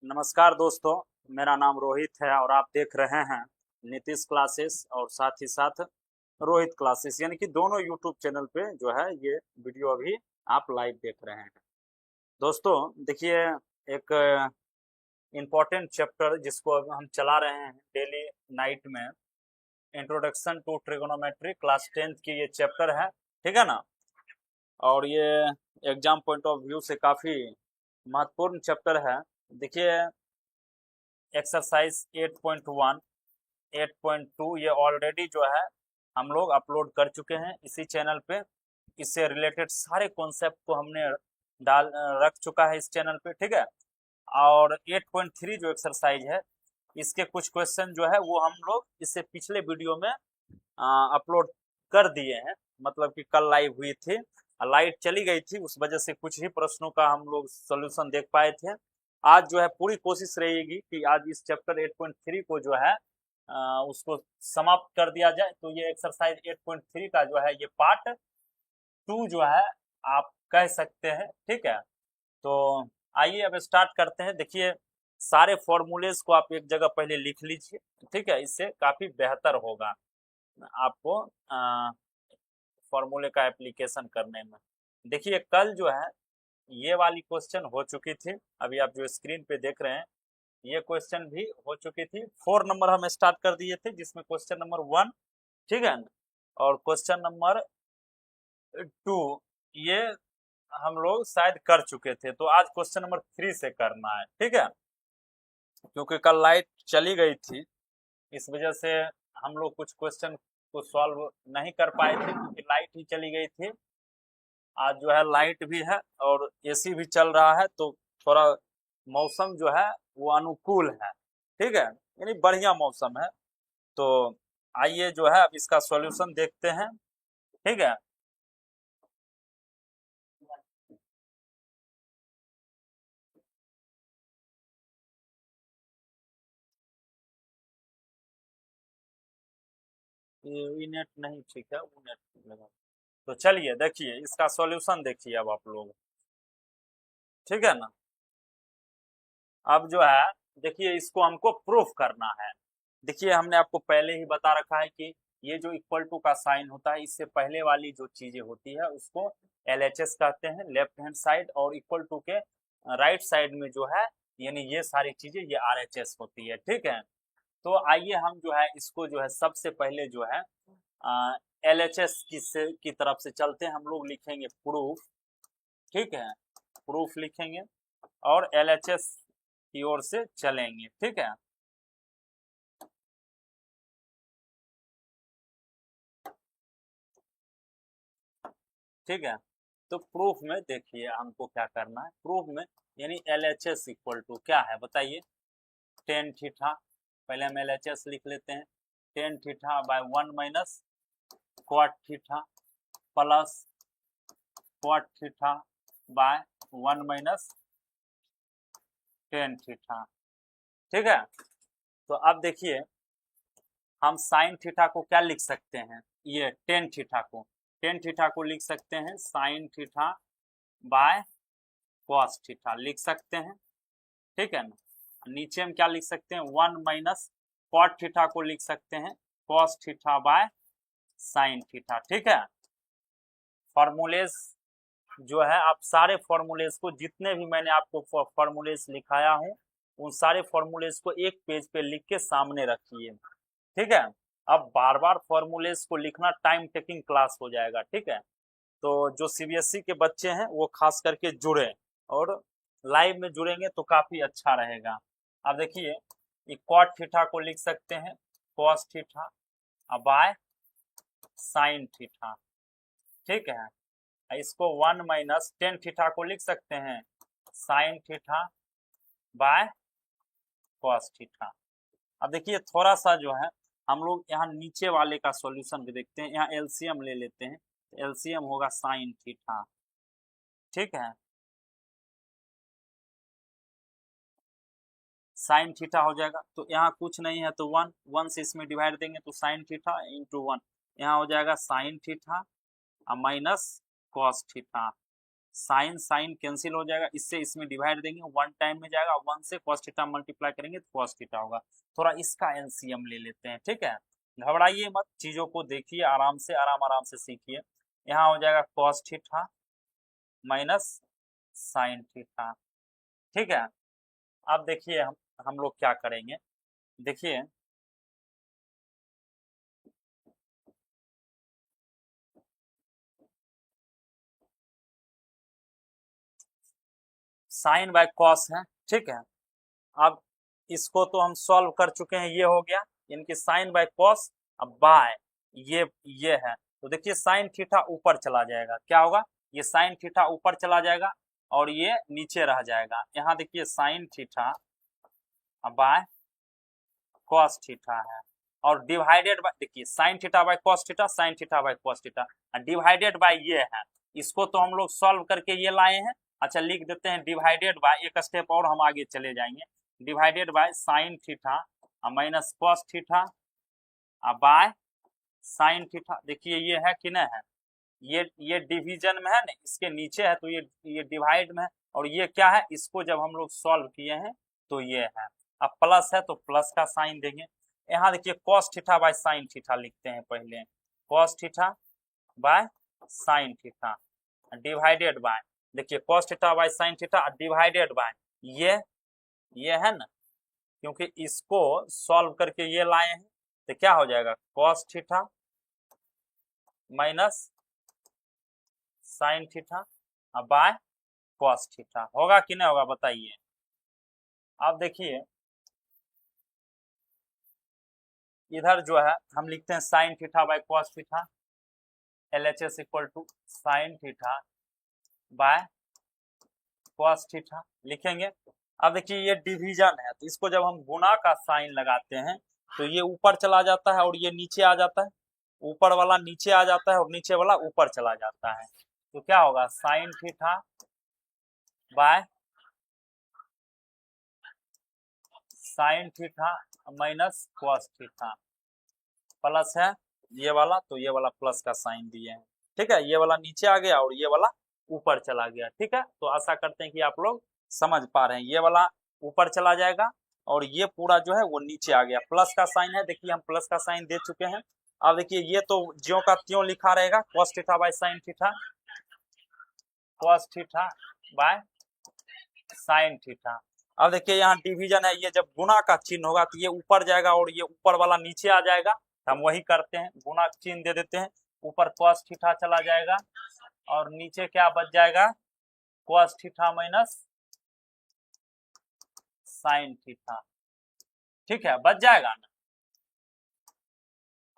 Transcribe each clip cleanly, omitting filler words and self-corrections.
नमस्कार दोस्तों, मेरा नाम रोहित है और आप देख रहे हैं नीतीश क्लासेस और साथ ही साथ रोहित क्लासेस, यानी कि दोनों यूट्यूब चैनल पे जो है ये वीडियो अभी आप लाइव देख रहे हैं। दोस्तों देखिए, एक इम्पोर्टेंट चैप्टर जिसको अब हम चला रहे हैं डेली नाइट में, introduction to trigonometry class 10th की ये चैप्टर है, ठीक है ना। और ये एग्जाम पॉइंट ऑफ व्यू से काफ़ी महत्वपूर्ण चैप्टर है। देखिए, एक्सरसाइज 8.1 8.2 ये ऑलरेडी जो है हम लोग अपलोड कर चुके हैं इसी चैनल पे। इससे रिलेटेड सारे कॉन्सेप्ट को हमने डाल रख चुका है इस चैनल पे, ठीक है। और 8.3 जो एक्सरसाइज है, इसके कुछ क्वेश्चन जो है वो हम लोग इससे पिछले वीडियो में अपलोड कर दिए हैं। मतलब कि कल लाइव हुई थी, लाइट चली गई थी, उस वजह से कुछ ही प्रश्नों का हम लोग सोल्यूशन देख पाए थे। आज जो है पूरी कोशिश रहेगी कि आज इस चैप्टर 8.3 को जो है उसको समाप्त कर दिया जाए। तो ये एक्सरसाइज 8.3 का जो है ये पार्ट 2 जो है आप कह सकते हैं, ठीक है। तो आइए अब स्टार्ट करते हैं। देखिए, सारे फॉर्मूलेज को आप एक जगह पहले लिख लीजिए, ठीक है, इससे काफी बेहतर होगा आपको फॉर्मूले का एप्लीकेशन करने में। देखिए, कल जो है ये वाली क्वेश्चन हो चुकी थी, अभी आप जो स्क्रीन पे देख रहे हैं ये क्वेश्चन भी हो चुकी थी। 4 नंबर हम स्टार्ट कर दिए थे, जिसमें क्वेश्चन नंबर 1, ठीक है, और क्वेश्चन नंबर 2 ये हम लोग शायद कर चुके थे। तो आज क्वेश्चन नंबर 3 से करना है, ठीक है। क्योंकि कल लाइट चली गई थी, इस वजह से हम लोग कुछ क्वेश्चन को सॉल्व नहीं कर पाए थे, क्योंकि लाइट ही चली गई थी। आज जो है लाइट भी है और एसी भी चल रहा है, तो थोड़ा मौसम जो है वो अनुकूल है, ठीक है, यानी बढ़िया मौसम है। तो आइए जो है अब इसका सॉल्यूशन देखते हैं, ठीक है। ये नेट नहीं ठीक है, वो नेट लगा। तो चलिए देखिए इसका सॉल्यूशन देखिए अब आप लोग, ठीक है ना। अब जो है देखिए इसको हमको प्रूफ करना है। देखिए, हमने आपको पहले ही बता रखा है कि ये जो इक्वल टू का साइन होता है, इससे पहले वाली जो चीजें होती है उसको LHS कहते हैं, लेफ्ट हैंड साइड, और इक्वल टू के राइट साइड में जो है यानी ये सारी चीजें ये RHS होती है, ठीक है। तो आइए हम जो है इसको जो है सबसे पहले जो है LHS की तरफ से चलते हैं। हम लोग लिखेंगे प्रूफ, ठीक है, प्रूफ लिखेंगे और LHS की ओर से चलेंगे, ठीक है। ठीक है, तो प्रूफ में देखिए हमको क्या करना है। प्रूफ में यानी LHS इक्वल टू क्या है बताइए, टेन थीटा। पहले हम LHS लिख लेते हैं, tan theta by 1 minus cot theta plus cot theta by 1 minus tan theta, ठीक है। तो अब देखिए हम साइन थीटा को क्या लिख सकते हैं, ये टेन थीटा को लिख सकते हैं sine theta by cos theta लिख सकते हैं, ठीक है ना। नीचे हम क्या लिख सकते हैं, 1 माइनस कॉट थीटा को लिख सकते हैं cos theta by sine theta, ठीक है। फॉर्मूलेज जो है आप सारे फॉर्मूलेज को, जितने भी मैंने आपको फॉर्मूलेज लिखाया हूँ, उन सारे फॉर्मूलेज को एक पेज पे लिख के सामने रखिए, ठीक है। अब बार बार फॉर्मूलेज को लिखना टाइम टेकिंग क्लास हो जाएगा, ठीक है। तो जो CBSE के बच्चे हैं वो खास करके जुड़े और लाइव में जुड़ेंगे तो काफी अच्छा रहेगा। अब देखिए, ये कॉट थीटा को लिख सकते हैं cos theta by sine theta, ठीक है। इसको 1 माइनस टेन थीटा को लिख सकते हैं sine theta by cos theta. अब देखिए थोड़ा सा जो है हम लोग यहाँ नीचे वाले का सॉल्यूशन भी देखते हैं। यहाँ LCM ले लेते हैं, LCM होगा साइन थीटा, ठीक है। साइन थीटा हो जाएगा, तो यहाँ कुछ नहीं है तो 1 से इसमें डिवाइड देंगे तो साइन थीटा इंटू 1, यहाँ हो जाएगा sine theta minus cos theta, sine sine cancel हो जाएगा, इससे इसमें डिवाइड देंगे, 1 टाइम में जाएगा, 1 से कॉस थीटा मल्टीप्लाई करेंगे तो कॉस थीटा होगा। थोड़ा इसका एलसीएम ले लेते हैं, ठीक है। घबराइए मत, चीजों को देखिए आराम से, आराम आराम से सीखिए। यहाँ हो जाएगा cos theta minus sine theta, ठीक है। अब देखिए हम लोग क्या करेंगे, देखिए साइन बाय कॉस है, ठीक है। अब इसको तो हम सॉल्व कर चुके हैं, ये हो गया इनकी साइन बाय कॉस। अब बाय ये है, तो देखिए साइन थीटा ऊपर चला जाएगा, क्या होगा, ये साइन थीटा ऊपर चला जाएगा और ये नीचे रह जाएगा। यहाँ देखिए sine theta by cos theta है, और डिवाइडेड बाय, देखिए sine theta by cos theta, sine theta by cos theta, divided by ये है। इसको तो हम लोग सॉल्व करके ये लाए हैं, अच्छा लिख देते हैं डिवाइडेड बाय, एक स्टेप और हम आगे चले जाएंगे। Divided by sine theta minus cos theta by sine theta. देखिए ये है कि नहीं है, ये डिवीजन में है ना, इसके नीचे है, तो ये डिवाइड में है, और ये क्या है, इसको जब हम लोग सॉल्व किए हैं तो ये है। अब प्लस है तो प्लस का साइन देंगे। यहाँ देखिए cos theta by sine theta लिखते हैं पहले, cos theta by sine theta divided by, देखिए cos theta by sine theta divided by ये है ना, क्योंकि इसको सॉल्व करके ये लाए हैं, तो क्या हो जाएगा cos theta minus sign theta by cos theta, होगा कि नहीं होगा बताइए। अब देखिए इधर जो है हम लिखते हैं sine theta by cos theta, LHS equal to sine theta by cos theta लिखेंगे। अब देखिए ये डिवीजन है, तो इसको जब हम गुणा का साइन लगाते हैं तो ये ऊपर चला जाता है और ये नीचे आ जाता है, ऊपर वाला नीचे आ जाता है और नीचे वाला ऊपर चला जाता है, तो क्या होगा sine theta by sine theta minus cos theta, plus है ये वाला, तो ये वाला प्लस का साइन दिए हैं, ठीक है। ये वाला नीचे आ गया और ये वाला ऊपर चला गया, ठीक है। तो आशा करते हैं कि आप लोग समझ पा रहे हैं, ये वाला ऊपर चला जाएगा और ये पूरा जो है वो नीचे आ गया, प्लस का साइन है, देखिए हम प्लस का साइन दे चुके हैं। अब देखिए ये तो ज्यों का त्यों लिखा रहेगा, cos theta by sine theta, cos theta by sine theta. अब देखिए यहाँ डिवीजन है, ये जब गुणा का चिन्ह होगा तो ये ऊपर जाएगा और ये ऊपर वाला नीचे आ जाएगा, हम वही करते हैं, गुणा चिन्ह दे देते हैं, ऊपर कॉस थीटा चला जाएगा और नीचे क्या बच जाएगा cos theta minus sine theta, ठीक है, बच जाएगा ना।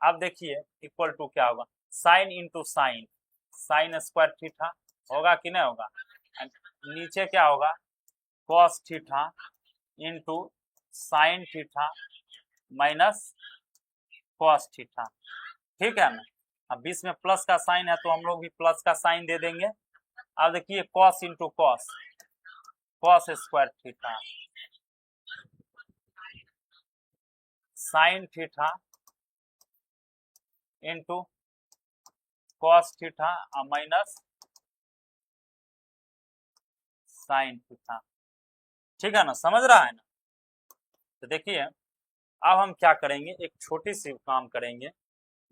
अब देखिए इक्वल टू क्या होगा, sine into sine, sign square theta, होगा कि नहीं होगा, नीचे क्या होगा cos theta into sine theta minus cos theta, ठीक है ना। अब बीच में प्लस का साइन है तो हम लोग भी प्लस का साइन दे देंगे। अब देखिए cos into cos, cos square theta sine theta into cos theta minus sine theta, ठीक है ना, समझ रहा है ना। तो देखिए अब हम क्या करेंगे, एक छोटी सी काम करेंगे।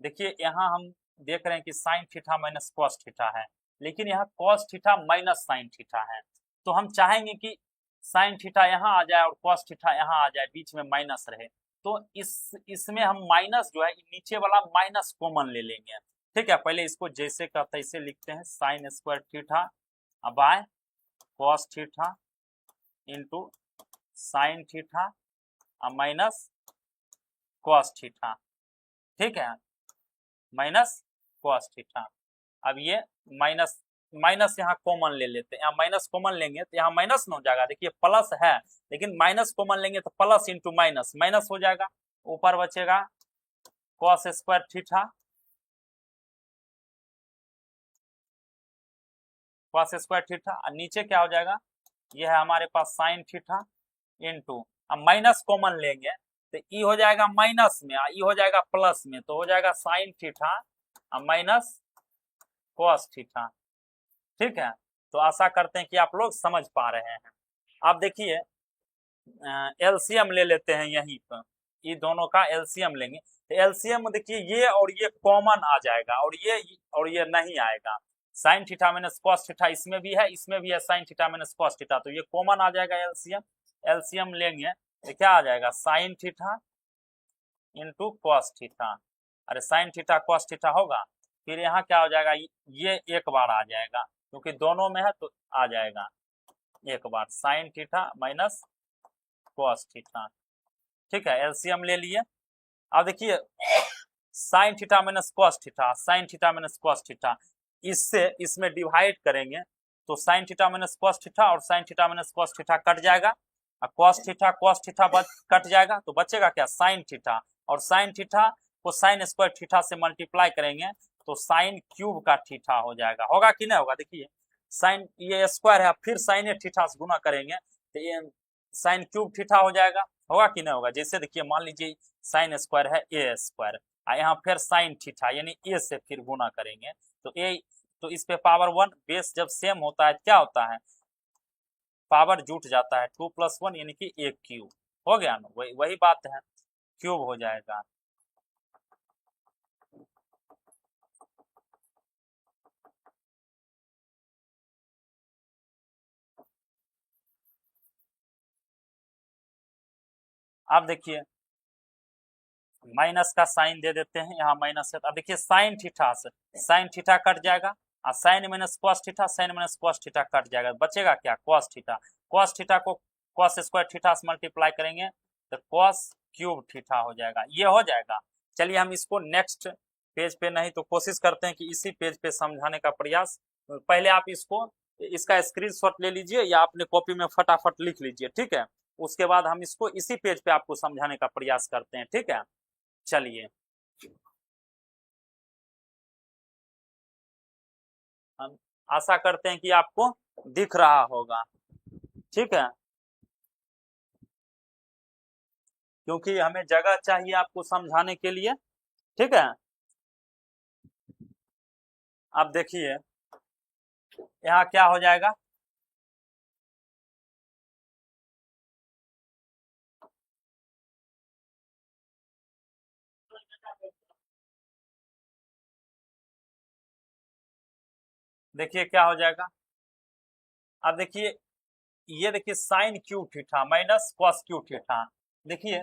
देखिए यहाँ हम देख रहे हैं कि sign theta minus cos theta है, लेकिन यहाँ cos theta minus sine theta है, तो हम चाहेंगे कि साइन थीटा यहाँ आ जाए और कॉस थीटा यहाँ आ जाए, बीच में माइनस रहे, तो इसमें हम माइनस जो है नीचे वाला माइनस कॉमन ले लेंगे, ठीक है। पहले इसको जैसे का तैसे लिखते हैं, sign square theta by cos theta into sine theta minus cos theta, ठीक है, माइनस कॉस थीटा। अब ये माइनस माइनस यहाँ कॉमन ले लेते हैं, यहाँ माइनस कॉमन लेंगे तो यहाँ माइनस में हो जाएगा, देखिए प्लस है लेकिन माइनस कॉमन लेंगे तो प्लस इंटू माइनस माइनस हो जाएगा, ऊपर बचेगा cos square theta, cos square theta, और नीचे क्या हो जाएगा, ये है हमारे पास साइन थीटा इंटू, अब माइनस कॉमन लेंगे तो ई हो जाएगा माइनस में, ई हो जाएगा प्लस में, तो हो जाएगा sine theta minus cos theta, ठीक है। तो आशा करते हैं कि आप लोग समझ पा रहे हैं। आप देखिए एलसीएम ले लेते हैं यहीं पर, ये दोनों का एलसीएम लेंगे तो एलसीएम में देखिए ये और ये कॉमन आ जाएगा और ये नहीं आएगा। Sign theta minus cos theta इसमें भी है, इसमें भी है sign theta minus cos theta, तो ये कॉमन आ जाएगा एलसीएम। एलसीएम लेंगे तो क्या आ जाएगा, sine theta into cos theta. अरे साइन थीटा कॉस थीटा होगा, फिर यहाँ क्या हो जाएगा, ये एक बार आ जाएगा क्योंकि दोनों में है तो आ जाएगा एक बार, sine theta minus cos theta. ठीक है, एलसीएम ले लिए। अब देखिए sine theta minus cos theta, sine theta minus cos theta, इससे इसमें डिवाइड करेंगे तो sine theta minus cos theta और sine theta minus cos theta cut जाएगा, और कॉस थीटा कट जाएगा तो बचेगा क्या, साइन थीटा, और साइन थीटा को साइन स्क्वायर थीटा से मल्टीप्लाई करेंगे तो साइन क्यूब का थीटा हो जाएगा। होगा कि नहीं होगा, देखिए साइन ये स्क्वायर है, फिर साइन थीटा से गुना करेंगे तो ये साइन क्यूब थीटा हो जाएगा। होगा कि नहीं होगा, जैसे देखिए मान लीजिए साइन स्क्वायर है ए स्क्वायर, यहाँ फिर साइन थीटा यानी ए से फिर गुना करेंगे तो ए, तो इस पे पावर 1, बेस जब सेम होता है क्या होता है, पावर जुट जाता है, 2 + 1 यानी कि एक क्यूब हो गया ना, वही बात है, क्यूब हो जाएगा। आप देखिए माइनस का साइन दे देते हैं, यहाँ माइनस है, अब देखिए साइन थीटा से साइन थीटा कट जाएगा, और sine minus cos theta, sine minus cos theta cut जाएगा, बचेगा क्या, कॉस थीटा। कॉस थीटा को कॉस स्क्वायर थीटा से मल्टीप्लाई करेंगे तो कॉस क्यूब थीटा हो जाएगा, ये हो जाएगा। चलिए हम इसको नेक्स्ट पेज पे नहीं तो कोशिश करते हैं कि इसी पेज पे समझाने का प्रयास, पहले आप इसको इसका स्क्रीनशॉट ले लीजिए या अपने कॉपी में फटाफट लिख लीजिए, ठीक है, उसके बाद हम इसको इसी पेज पे आपको समझाने का प्रयास करते हैं, ठीक है। चलिए हम आशा करते हैं कि आपको दिख रहा होगा, ठीक है, क्योंकि हमें जगह चाहिए आपको समझाने के लिए, ठीक है। अब देखिए यहाँ क्या हो जाएगा, देखिए क्या हो जाएगा, अब देखिए ये देखिए sine cube theta minus cos cube theta, देखिए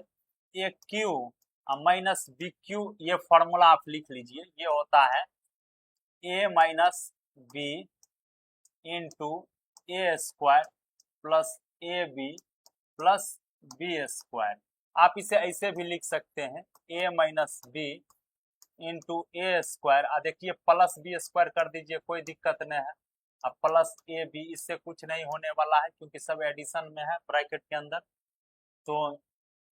ये क्यू माइनस बी क्यू, ये फॉर्मूला आप लिख लीजिए, ये होता है A minus B into A square plus A B plus B square. आप इसे ऐसे भी लिख सकते हैं A minus B into A square, देखिए प्लस बी स्क्वायर कर दीजिए, कोई दिक्कत नहीं है, अब प्लस ए बी, इससे कुछ नहीं होने वाला है क्योंकि सब एडिशन में है ब्रैकेट के अंदर। तो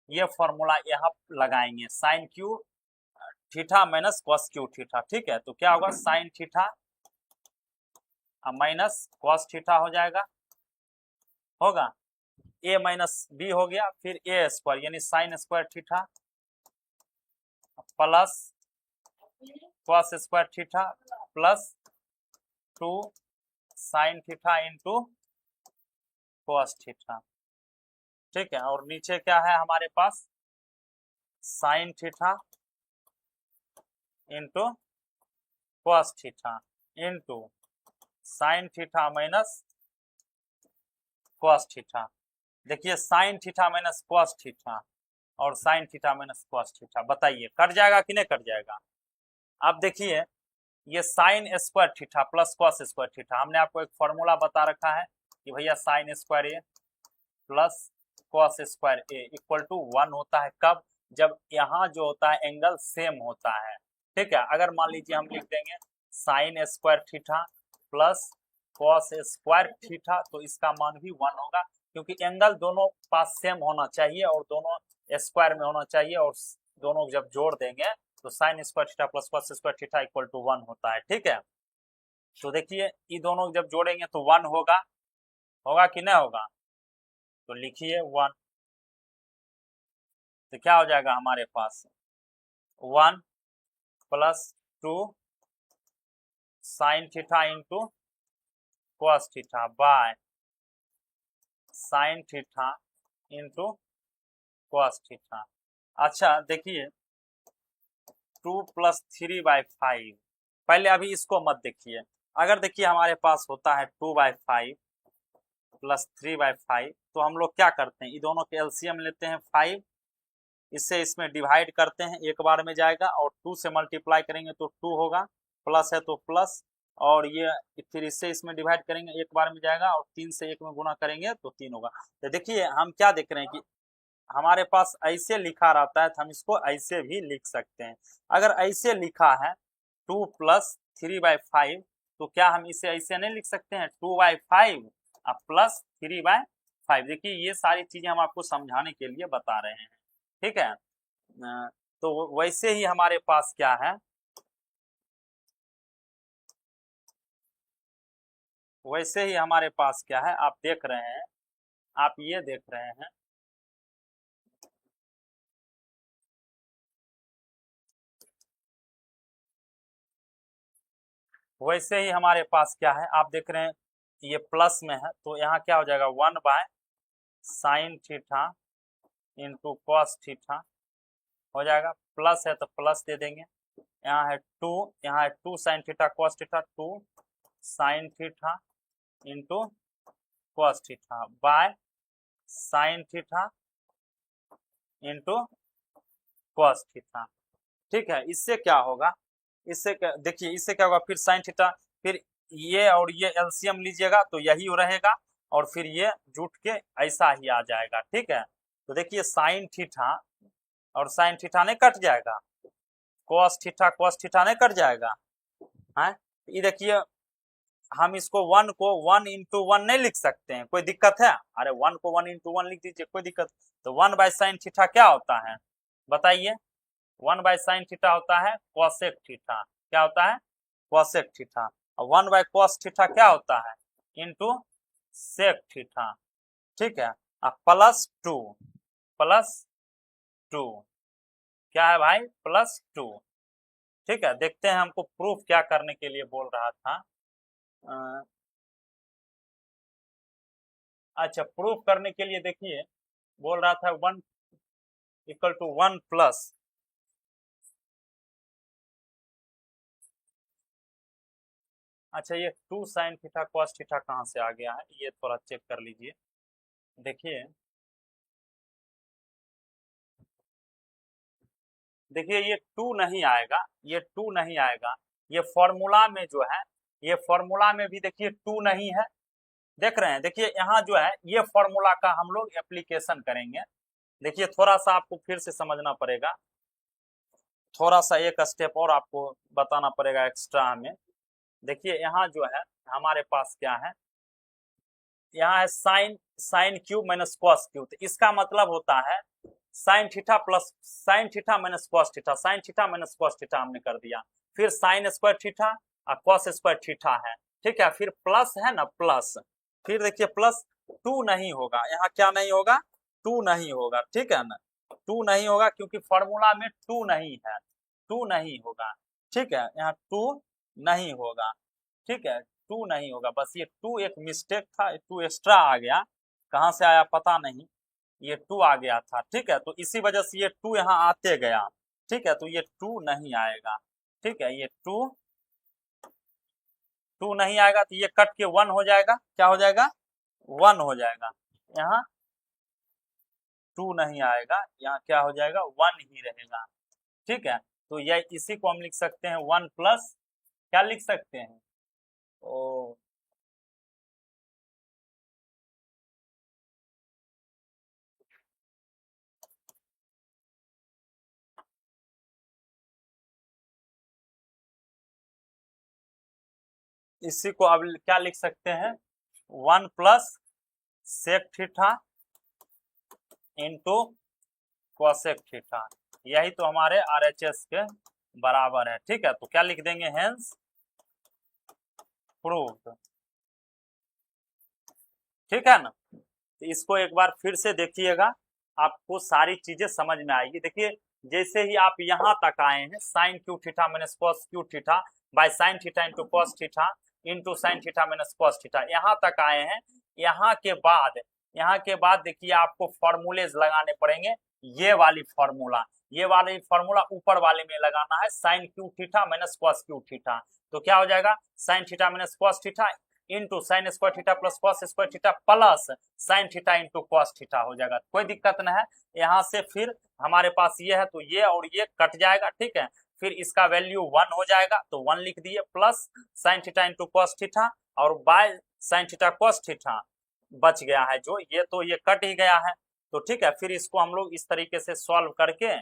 ये फॉर्मूला यहाँ लगाएंगे, sine cube theta minus cos cube theta, ठीक है, तो क्या होगा, sine theta minus cos theta हो जाएगा, होगा ए माइनस बी हो गया, फिर ए स्क्वायर यानी sine square theta plus cos square theta plus 2 sine theta into cos theta, ठीक है, और नीचे क्या है हमारे पास, sine theta into cos theta into sine theta minus cos theta. देखिए sine theta minus cos theta और sine theta minus cos theta, बताइए कट जाएगा कि नहीं कट जाएगा। अब देखिए ये sine square theta plus cos square theta, हमने आपको एक फॉर्मूला बता रखा है कि भैया sine square A plus cos square A equal to 1 होता है, कब, जब यहाँ जो होता है एंगल सेम होता है, ठीक है। अगर मान लीजिए हम लिख देंगे sign square theta plus cos square theta तो इसका मान भी 1 होगा, क्योंकि एंगल दोनों पास सेम होना चाहिए और दोनों स्क्वायर में होना चाहिए, और दोनों जब जोड़ देंगे तो sine square theta plus cos square theta equal to 1 होता है, ठीक है। तो देखिए ये दोनों जब जोड़ेंगे तो 1 होगा, होगा कि नहीं होगा, तो लिखिए 1, तो क्या हो जाएगा हमारे पास 1 plus 2 sine theta into cos theta by sin theta into cos theta. अच्छा देखिए 2+3/5, पहले अभी इसको मत देखिए। अगर देखिए हमारे पास होता है 2/5 प्लस 3/5, तो हम लोग क्या करते हैं, ये दोनों के एलसीएम लेते हैं 5, इससे इसमें डिवाइड करते हैं, एक बार में जाएगा, और 2 से मल्टीप्लाई करेंगे तो 2 होगा, प्लस है तो प्लस, और ये फिर इससे इसमें डिवाइड करेंगे, एक बार में जाएगा, और 3 से 1 में गुना करेंगे तो 3 होगा। तो देखिए हम क्या देख रहे हैं कि हमारे पास ऐसे लिखा रहता है, तो हम इसको ऐसे भी लिख सकते हैं। अगर ऐसे लिखा है 2+3/5, तो क्या हम इसे ऐसे नहीं लिख सकते हैं 2/5 प्लस 3/5। देखिए ये सारी चीजें हम आपको समझाने के लिए बता रहे हैं, ठीक है। तो वैसे ही हमारे पास क्या है, वैसे ही हमारे पास क्या है, आप देख रहे हैं, आप ये देख रहे हैं, वैसे ही हमारे पास क्या है, आप देख रहे हैं ये प्लस में है, तो यहाँ क्या हो जाएगा 1/sin theta into cos theta हो जाएगा, प्लस है तो प्लस दे देंगे, यहाँ है 2, यहाँ है 2sin theta cos theta, 2sin theta into cos theta bye sin theta into cos theta. ठीक है, इससे क्या होगा, इससे देखिए इससे क्या होगा, फिर sin थीटा, फिर ये और ये एलसीएम लीजिएगा तो यही रहेगा, और फिर ये जुट के ऐसा ही आ जाएगा। ठीक है, तो देखिए sin थीटा और sin थीटा नहीं कट जाएगा, cos थीटा नहीं कट जाएगा है। ये देखिए हम इसको 1 को 1 इंटू 1 नहीं लिख सकते हैं, कोई दिक्कत है? अरे 1 को 1 इंटू 1 लिख दीजिए, कोई दिक्कत। तो 1/sin थीटा क्या होता है बताइए, 1/sin थीटा होता है cosec थीटा, क्या होता है cosec थीटा, और 1/cos थीटा क्या होता है इंटू sec थीटा। ठीक है, प्लस 2, प्लस 2 क्या है भाई, +2। ठीक है, देखते हैं हमको प्रूफ क्या करने के लिए बोल रहा था। अच्छा, प्रूफ करने के लिए देखिए बोल रहा था 1 इक्वल टू 1 प्लस, अच्छा ये 2sin थीटा cos थीटा कहाँ से आ गया है, ये थोड़ा चेक कर लीजिए। देखिए देखिए ये 2 नहीं आएगा, ये 2 नहीं आएगा, ये फॉर्मूला में जो है, ये फॉर्मूला में भी देखिए 2 नहीं है, देख रहे हैं। देखिए यहाँ जो है ये फॉर्मूला का हम लोग एप्लीकेशन करेंगे। देखिए थोड़ा सा आपको फिर से समझना पड़ेगा, थोड़ा सा एक स्टेप और आपको बताना पड़ेगा एक्स्ट्रा हमें। देखिए यहाँ जो है हमारे पास क्या है, यहाँ है sine cube minus cos cube, तो इसका मतलब होता है sine theta plus sine theta minus cos theta, sine theta minus cos theta हमने कर दिया, फिर साइन स्क्वायर थीटा और कॉस स्क्वायर थीटा है। ठीक है, फिर प्लस है ना, प्लस, फिर देखिए प्लस 2 नहीं होगा, यहाँ क्या नहीं होगा, 2 नहीं होगा। ठीक है ना, 2 नहीं होगा क्योंकि फॉर्मूला में 2 नहीं है, 2 नहीं होगा। ठीक है, यहाँ 2 नहीं होगा। ठीक है, 2 नहीं होगा, बस ये 2 एक मिस्टेक था, 2 एक्स्ट्रा आ गया, कहाँ से आया पता नहीं, ये 2 आ गया था। ठीक है, तो इसी वजह से ये 2 यहाँ आते गया। ठीक है, तो ये 2 नहीं आएगा। ठीक है, ये 2 नहीं आएगा, तो ये कट के 1 हो जाएगा, क्या हो जाएगा, 1 हो जाएगा। यहाँ 2 नहीं आएगा, यहाँ क्या हो जाएगा, 1 ही रहेगा। ठीक है, तो यह इसी को हम लिख सकते हैं 1 प्लस, क्या लिख सकते हैं, ओ इसी को अब क्या लिख सकते हैं, 1 plus sec theta into cosec theta, यही तो हमारे आरएचएस के बराबर है। ठीक है, तो क्या लिख देंगे, हेंस प्रूव्ड। ठीक है ना, तो इसको एक बार फिर से देखिएगा, आपको सारी चीजें समझ में आएगी। देखिए जैसे ही आप यहाँ तक आए हैं, sine cube theta minus cos cube theta by sine theta into cos theta, into sine theta minus cos theta. यहाँ तक आए हैं। यहाँ के बाद देखिए आपको फॉर्मूलेज लगाने पड़ेंगे। ये वाली फॉर्मूला ऊपर वाले में लगाना है, sine cube theta minus cos cube theta. तो क्या हो जाएगा, sine theta minus cos theta into sine square theta plus cos square theta plus sine theta into cos theta हो जाएगा। कोई दिक्कत नहीं है। यहाँ से फिर हमारे पास ये है तो ये और ये कट जाएगा, ठीक है। फिर इसका वैल्यू 1 हो जाएगा तो 1 लिख दिए, plus sine theta into cos theta और by sine theta cos theta बच गया है जो, ये तो ये कट ही गया है। तो ठीक है, फिर इसको हम लोग इस तरीके से सॉल्व करके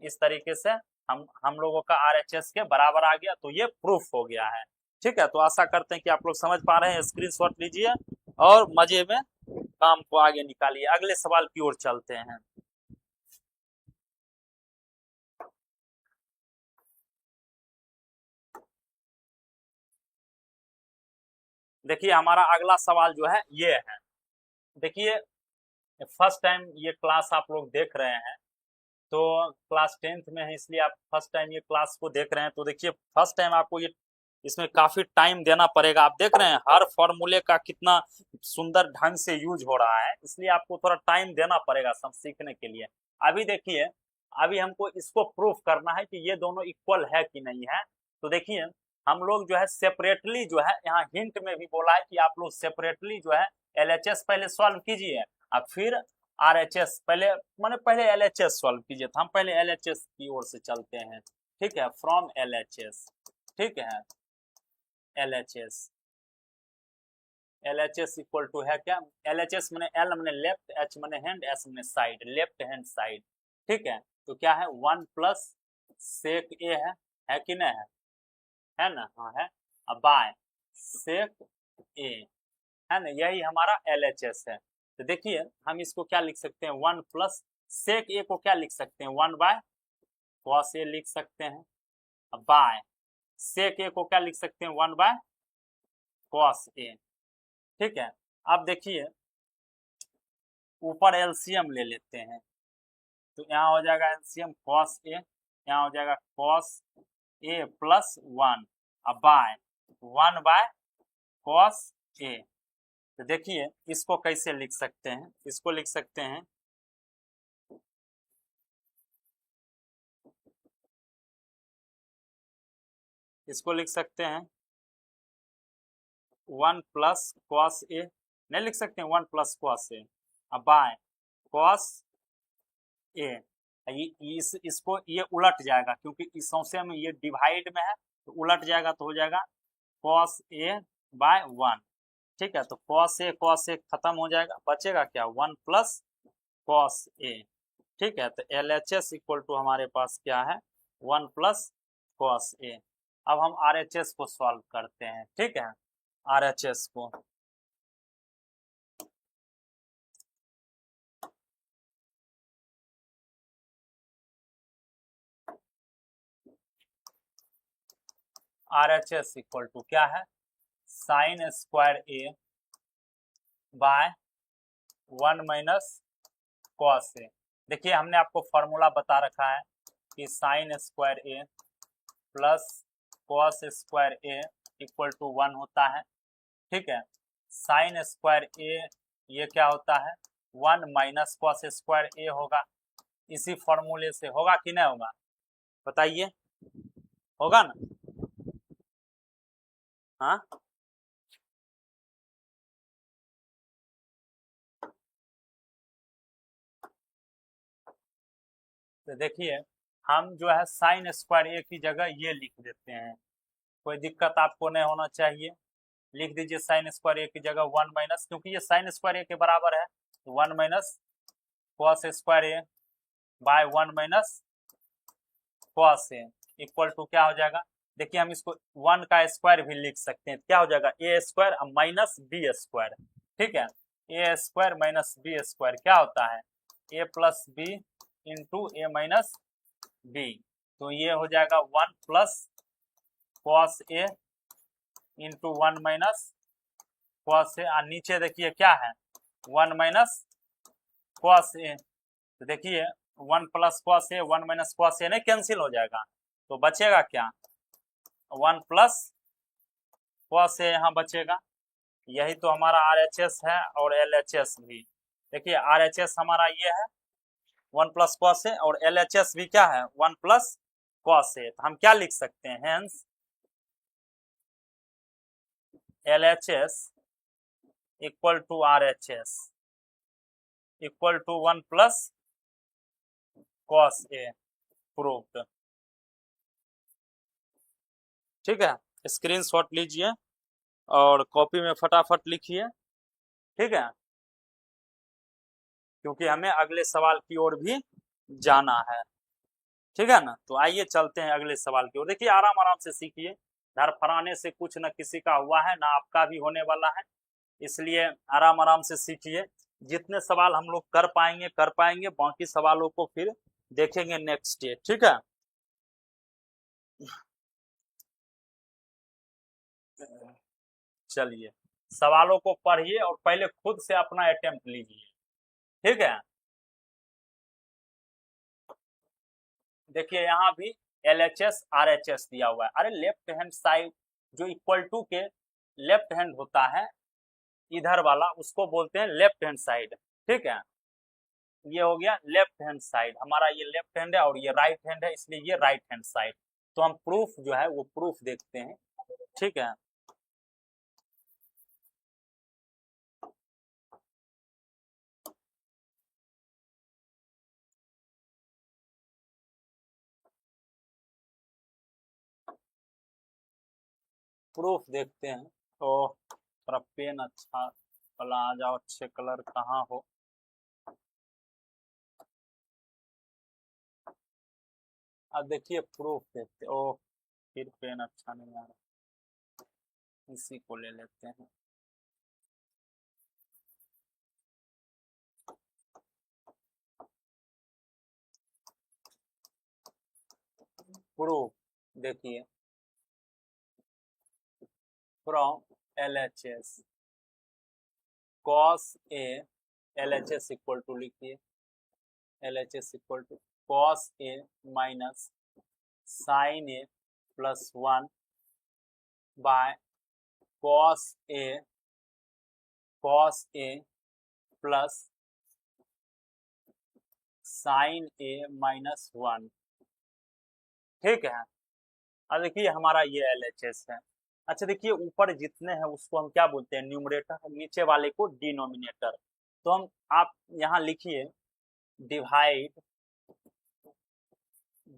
इस तरीके से हम लोगों का RHS के बराबर आ गया, तो ये प्रूफ हो गया है। ठीक है, तो आशा करते हैं कि आप लोग समझ पा रहे हैं। स्क्रीनशॉट लीजिए और मजे में काम को आगे निकालिए। अगले सवाल की ओर चलते हैं। देखिए हमारा अगला सवाल जो है ये है। देखिए फर्स्ट टाइम ये क्लास आप लोग देख रहे हैं, तो क्लास 10th में है इसलिए आप फर्स्ट टाइम ये क्लास को देख रहे हैं। तो देखिए फर्स्ट टाइम आपको ये इसमें काफी टाइम देना पड़ेगा। आप देख रहे हैं हर फॉर्मूले का कितना सुंदर ढंग से यूज हो रहा है, इसलिए आपको थोड़ा टाइम देना पड़ेगा सब सीखने के लिए। अभी देखिए, अभी हमको इसको प्रूफ करना है कि ये दोनों इक्वल है कि नहीं है। तो देखिए हम लोग जो है सेपरेटली जो है, यहाँ हिंट में भी बोला है कि आप लोग सेपरेटली जो है LHS पहले सॉल्व कीजिए और फिर RHS पहले LHS सॉल्व कीजिए। तो हम पहले LHS की ओर से चलते हैं, ठीक है, फ्रॉम LHS। ठीक है, LHS इक्वल टू है क्या, LHS मैंने L मैंने लेफ्ट, H मैंने हैंड, S मैंने साइड, लेफ्ट हैंड साइड। ठीक है, तो क्या है 1 प्लस सेक ए है कि नहीं है ना, हाँ है। अब बाय सेक ए है ना, यही हमारा LHS है। तो देखिए हम इसको क्या लिख सकते हैं, 1 प्लस सेक ए को क्या लिख सकते हैं, 1 बाय कॉस ए लिख सकते हैं। अब बाय सेक ए को क्या लिख सकते हैं, 1 बाय कॉस ए। ठीक है, अब देखिए ऊपर एलसीएम ले लेते हैं। तो यहाँ हो जाएगा एलसीएम कॉस ए, यहाँ हो जाएगा कॉस ए प्लस 1 अब बाय 1 बाय कॉस ए। तो देखिए इसको कैसे लिख सकते हैं, इसको लिख सकते हैं इसको लिख सकते हैं 1 प्लस कॉस ए, नहीं लिख सकते हैं 1 प्लस कॉस ए अब बाय कॉस ए। इसको ये उलट जाएगा क्योंकि इस संख्या में ये डिवाइड में है, तो उलट जाएगा तो हो जाएगा कॉस ए बाय 1। ठीक है, तो कॉस ए खत्म हो जाएगा, बचेगा क्या 1 प्लस कॉस ए। ठीक है, तो LHS इक्वल टू हमारे पास क्या है 1 प्लस कॉस ए। अब हम RHS को सॉल्व करते हैं। ठीक है, RHS को RHS इक्वल टू क्या है sine square A by 1 minus cos A. देखिए हमने आपको फॉर्मूला बता रखा है कि sine square A plus cos square A equal to 1 होता है। ठीक है, साइन स्क्वायर ए ये क्या होता है 1 माइनस कॉस स्क्वायर ए होगा। इसी फॉर्मूले से होगा कि नहीं होगा, बताइए, होगा ना, हाँ। तो देखिए हम जो है साइन स्क्वायर ए की जगह ये लिख देते हैं, कोई दिक्कत आपको नहीं होना चाहिए। लिख दीजिए साइन स्क्वायर ए की जगह 1 माइनस, क्योंकि ये साइन स्क्वायर ए के बराबर है, 1 minus cos square A by 1 minus cos A equal to क्या हो जाएगा। देखिए हम इसको 1 का स्क्वायर भी लिख सकते हैं, क्या हो जाएगा ए स्क्वायर माइनस बी स्क्वायर। ठीक है, ए स्क्वायर माइनस बी स्क्वायर क्या होता है ए प्लस बी इंटू ए माइनस बी। तो ये हो जाएगा 1 प्लस कॉस ए इंटू 1 माइनस कॉस ए, और नीचे देखिए क्या है 1 माइनस कॉस ए। तो देखिए 1 प्लस कॉस ए 1 माइनस कॉस ए नहीं कैंसिल हो जाएगा, तो बचेगा क्या 1 प्लस cos ए यहाँ बचेगा, यही तो हमारा RHS है और LHS भी। देखिए RHS हमारा ये है 1 प्लस कॉस ए और LHS भी क्या है 1 प्लस कॉस ए। तो हम क्या लिख सकते हैं, hence LHS equal to RHS equal to 1 plus cos A, proved. ठीक है, स्क्रीनशॉट लीजिए और कॉपी में फटाफट लिखिए, ठीक है, क्योंकि हमें अगले सवाल की ओर भी जाना है। ठीक है ना, तो आइए चलते हैं अगले सवाल की ओर। देखिए आराम आराम से सीखिए, धड़फड़ाने से कुछ न किसी का हुआ है ना आपका भी होने वाला है, इसलिए आराम आराम से सीखिए। जितने सवाल हम लोग कर पाएंगे, बाकी सवालों को फिर देखेंगे नेक्स्ट डे। ठीक है, चलिए सवालों को पढ़िए और पहले खुद से अपना अटेम्प्ट लीजिए। ठीक है, देखिए यहाँ भी LHS RHS दिया हुआ है। अरे लेफ्ट हैंड साइड जो इक्वल टू के लेफ्ट हैंड होता है इधर वाला, उसको बोलते हैं लेफ्ट हैंड साइड। ठीक है, ये हो गया लेफ्ट हैंड साइड, हमारा ये लेफ्ट हैंड है और ये राइट हैंड है, इसलिए ये राइट हैंड साइड। तो हम प्रूफ जो है वो प्रूफ देखते हैं। ठीक है, प्रूफ देखते हैं। तो थोड़ा पेन अच्छा वाला आ जाओ, अच्छे कलर कहाँ हो। अब देखिए प्रूफ देखते, ओ फिर पेन अच्छा नहीं आ रहा, इसी को ले लेते हैं। प्रूफ देखिए from LHS cos A, LHS equal to लिखिए LHS equal to cos A minus sin A plus 1 by cos A plus sin A minus 1। ठीक है, अब देखिए हमारा ये LHS है। अच्छा देखिए ऊपर जितने हैं उसको हम क्या बोलते हैं, न्यूमरेटर, नीचे वाले को डिनोमिनेटर। तो हम आप यहाँ लिखिए डिवाइड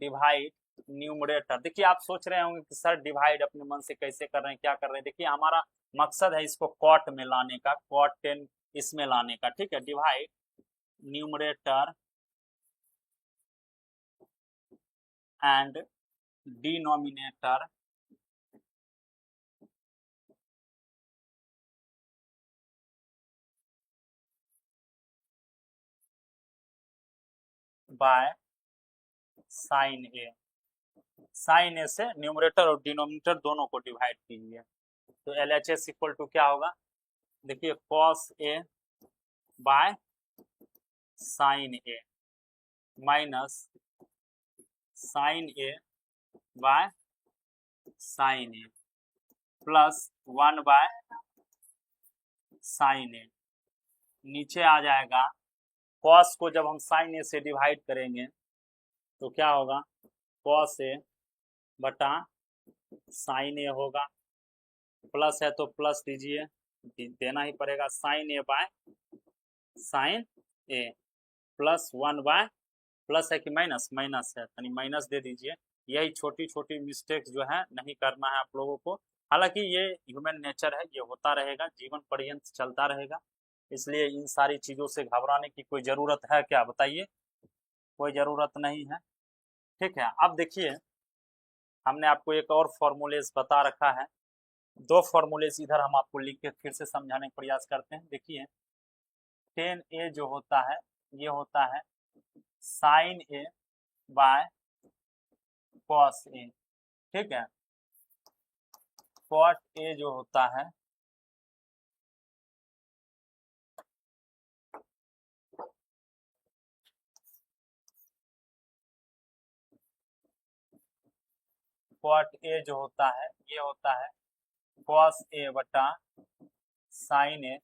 डिवाइड न्यूमरेटर। देखिए आप सोच रहे होंगे कि सर डिवाइड अपने मन से कैसे कर रहे हैं, क्या कर रहे हैं। देखिए हमारा मकसद है इसको कॉट में लाने का, कॉट 10 इसमें लाने का। ठीक है, divide numerator and denominator by sine A. Sine A से न्यूमरेटर और डिनोमिनेटर दोनों को डिवाइड कीजिए। तो LHS इक्वल टू क्या होगा, देखिए cos A by sine A minus sine A by sine A plus 1 by sine A. नीचे आ जाएगा cos को जब हम साइन ए से डिवाइड करेंगे तो क्या होगा, cos ए बटा साइन ए होगा, प्लस है तो प्लस दीजिए, देना ही पड़ेगा, sine A by sine A plus 1 by, plus है कि माइनस, माइनस है, यानी माइनस दे दीजिए। यही छोटी छोटी मिस्टेक्स जो है नहीं करना है आप लोगों को। हालांकि ये ह्यूमन नेचर है, ये होता रहेगा, जीवन पर्यंत चलता रहेगा, इसलिए इन सारी चीज़ों से घबराने की कोई ज़रूरत है क्या, बताइए, कोई ज़रूरत नहीं है। ठीक है, अब देखिए हमने आपको एक और फॉर्मूलेस बता रखा है, दो फॉर्मूलेस इधर हम आपको लिख के फिर से समझाने का प्रयास करते हैं। देखिए 10A जो होता है ये होता है sign A by cos A. ठीक है, कॉट ए जो होता है कॉट ए जो होता है ये होता है कॉस ए बटा साइन ए।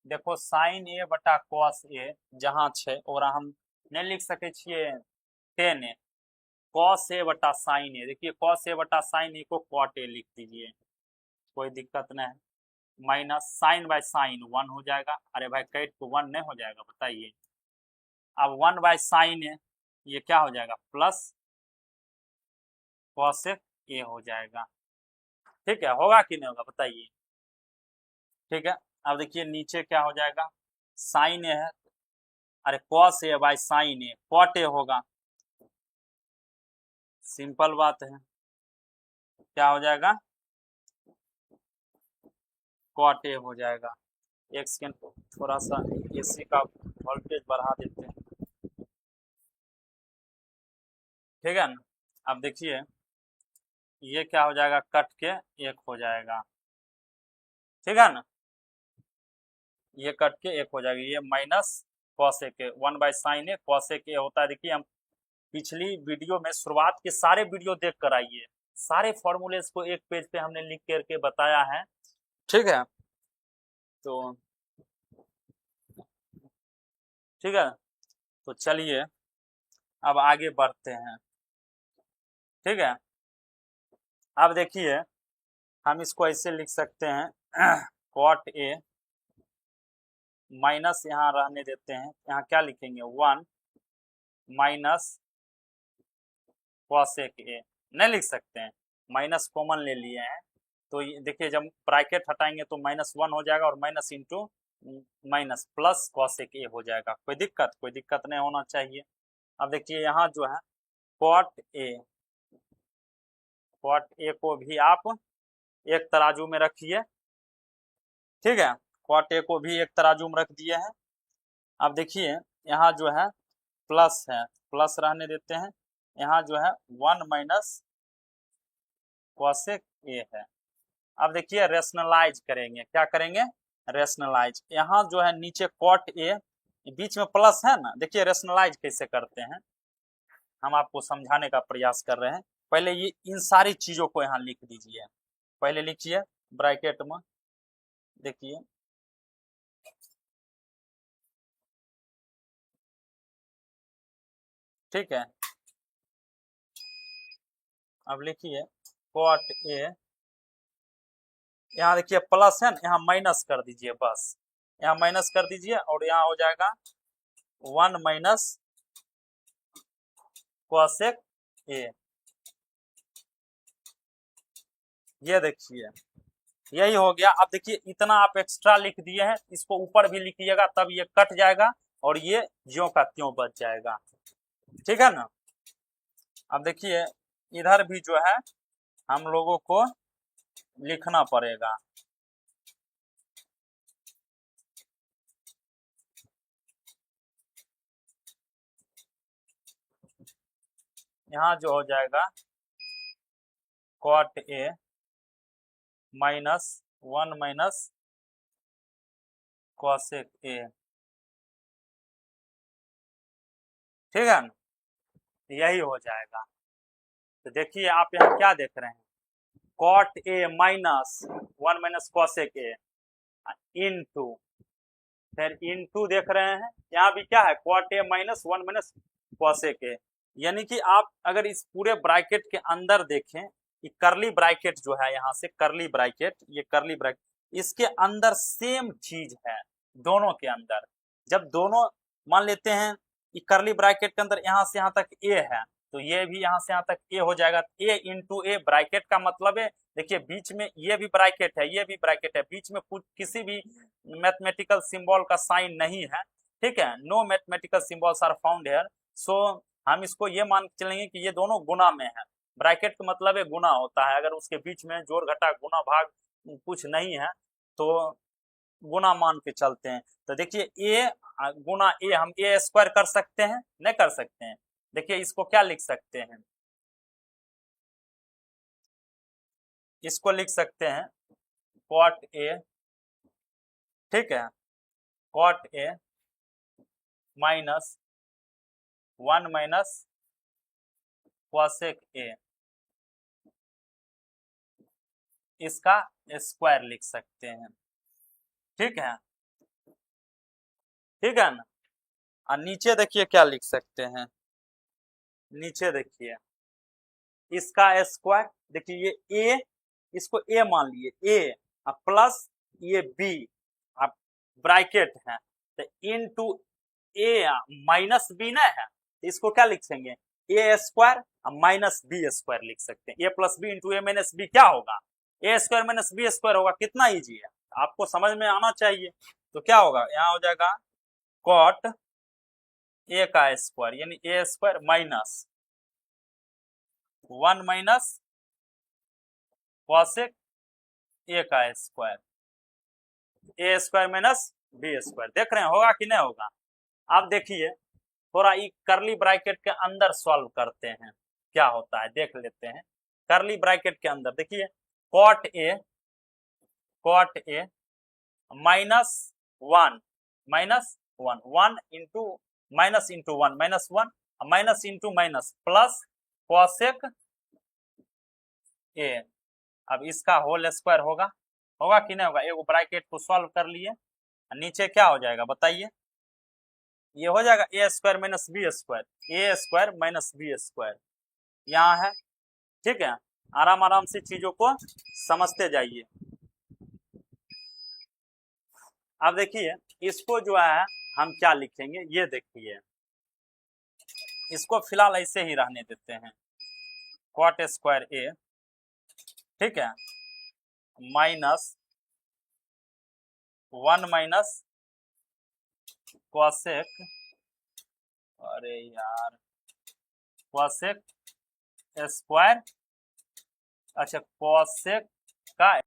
देखो साइन ए बटा कॉस ए जहाँ छै ओकरा हम नहीं लिख सके छियै टेन ए। कॉस ए बटा साइन ए, देखिए कॉस ए बटा साइन ए को कॉट ए लिख दीजिए, कोई दिक्कत नहीं है। माइनस साइन बाय साइन 1 हो जाएगा। अरे भाई कैट को 1 नहीं हो जाएगा बताइए। अब 1 बाय साइन है, ये क्या हो जाएगा प्लस कॉस ए हो जाएगा। ठीक है, होगा कि नहीं होगा बताइए। ठीक है, अब देखिए नीचे क्या हो जाएगा, साइन ए है, अरे cos A by sine A cot A होगा, सिंपल बात है। क्या हो जाएगा, कॉट ए हो जाएगा। एक सेकेंड थोड़ा सा एसी का वोल्टेज बढ़ा देते हैं। ठीक है ना, अब देखिए ये क्या हो जाएगा, कट के एक हो जाएगा। ठीक है ना, ये कट के एक हो जाएगा, ये minus cosec A 1 by sine A cosec ए होता है। देखिए हम पिछली वीडियो में शुरुआत के सारे वीडियो देख कर आइए, सारे फॉर्मूलेस को एक पेज पे हमने लिख करके बताया है। ठीक है, तो ठीक है, तो चलिए अब आगे बढ़ते हैं। ठीक है, अब देखिए हम इसको ऐसे लिख सकते हैं कॉट ए माइनस, यहाँ रहने देते हैं, यहाँ क्या लिखेंगे 1 माइनस कॉसेक ए, नहीं लिख सकते हैं, माइनस कॉमन ले लिए हैं। तो देखिए जब ब्रैकेट हटाएंगे तो -1 हो जाएगा और minus into minus plus cosec ए हो जाएगा। कोई दिक्कत नहीं होना चाहिए। अब देखिए यहाँ जो है कॉट ए को भी आप एक तराजू में रखिए। ठीक है, कॉट ए को भी एक तराजू में रख दिए हैं। अब देखिए यहाँ जो है प्लस है, प्लस रहने देते हैं, यहाँ जो है 1 माइनस कॉसेक ए है। अब देखिए रेशनलाइज करेंगे, क्या करेंगे रेशनलाइज। यहाँ जो है नीचे कॉट ए बीच में प्लस है ना, देखिए रेशनलाइज कैसे करते हैं हम आपको समझाने का प्रयास कर रहे हैं। पहले ये इन सारी चीजों को यहाँ लिख दीजिए, पहले लिखिए ब्रैकेट में, देखिए ठीक है। अब लिखिए कॉट ए, यहाँ देखिए प्लस है ना, यहाँ माइनस कर दीजिए, बस यहाँ माइनस कर दीजिए और यहाँ हो जाएगा 1 माइनस कॉसेक ए। ये देखिए यही हो गया। अब देखिए इतना आप एक्स्ट्रा लिख दिए हैं, इसको ऊपर भी लिखिएगा तब ये कट जाएगा और ये ज्यों का त्यों बच जाएगा। ठीक है ना, अब देखिए इधर भी जो है हम लोगों को लिखना पड़ेगा। यहाँ जो हो जाएगा cot A -1 minus cosec A. ठीक है ना, यही हो जाएगा। तो देखिए आप यहाँ क्या देख रहे हैं, cot A -1 minus cosec A into, फिर इनटू देख रहे हैं, यहाँ भी क्या है cot A -1 minus cosec A. यानी कि आप अगर इस पूरे ब्रैकेट के अंदर देखें, ये करली ब्रैकेट जो है, यहाँ से करली ब्रैकेट, ये करली ब्रैकेट, इसके अंदर सेम चीज है दोनों के अंदर। जब दोनों मान लेते हैं कि करली ब्रैकेट के अंदर यहाँ से यहाँ तक ए है, तो ये भी यहाँ से यहाँ तक ए हो जाएगा। ए इंटू ए ब्रैकेट का मतलब है, देखिए बीच में ये भी ब्रैकेट है, ये भी ब्रैकेट है, बीच में कुछ किसी भी मैथमेटिकल सिंबल का साइन नहीं है। ठीक है, no mathematical symbols are found here. So हम इसको ये मान चलेंगे कि ये दोनों गुना में है। ब्रैकेट का मतलब है गुना होता है, अगर उसके बीच में जोड़ घटा गुना भाग कुछ नहीं है तो गुना मान के चलते हैं। तो देखिए ए गुना ए, हम ए स्क्वायर कर सकते हैं, नहीं कर सकते हैं। देखिए इसको क्या लिख सकते हैं, इसको लिख सकते हैं कॉट ए, ठीक है, cot A -1 minus cosec A. इसका स्क्वायर लिख सकते हैं। ठीक है, ठीक है ना। और नीचे देखिए क्या लिख सकते हैं, नीचे देखिए इसका स्क्वायर, देखिए ये ए, इसको ए मान लिए ए, प्लस ये बी, अब ब्रैकेट है तो इनटू ए माइनस बी ना है, तो इसको क्या लिखेंगे, ए स्क्वायर माइनस बी स्क्वायर लिख सकते हैं। ए प्लस बी इंटू ए माइनस बी क्या होगा, ए स्क्वायर माइनस बी स्क्वायर होगा। कितना इजी है, आपको समझ में आना चाहिए। तो क्या होगा, यहाँ हो जाएगा कॉट ए का स्क्वायर, यानी A square minus 1 minus cosec A का स्क्वायर, A square minus B square. देख रहे हैं होगा कि नहीं होगा। अब देखिए थोड़ा ये करली ब्रैकेट के अंदर सॉल्व करते हैं, क्या होता है देख लेते हैं। करली ब्रैकेट के अंदर देखिए cot A minus 1 1 into minus into 1 minus into minus plus cosec A. अब इसका होल स्क्वायर होगा, होगा कि नहीं होगा। एक ब्रैकेट को सॉल्व कर लिए, नीचे क्या हो जाएगा बताइए, ये हो जाएगा ए square minus B square, A square minus B square यहाँ है। ठीक है, आराम आराम से चीजों को समझते जाइए। अब देखिए इसको जो है हम क्या लिखेंगे, ये देखिए इसको फिलहाल ऐसे ही रहने देते हैं, कॉट स्क्वायर ए, ठीक है, माइनस 1 माइनस कॉसेक, अरे यार कॉसेक स्क्वायर, अच्छा कॉसेक का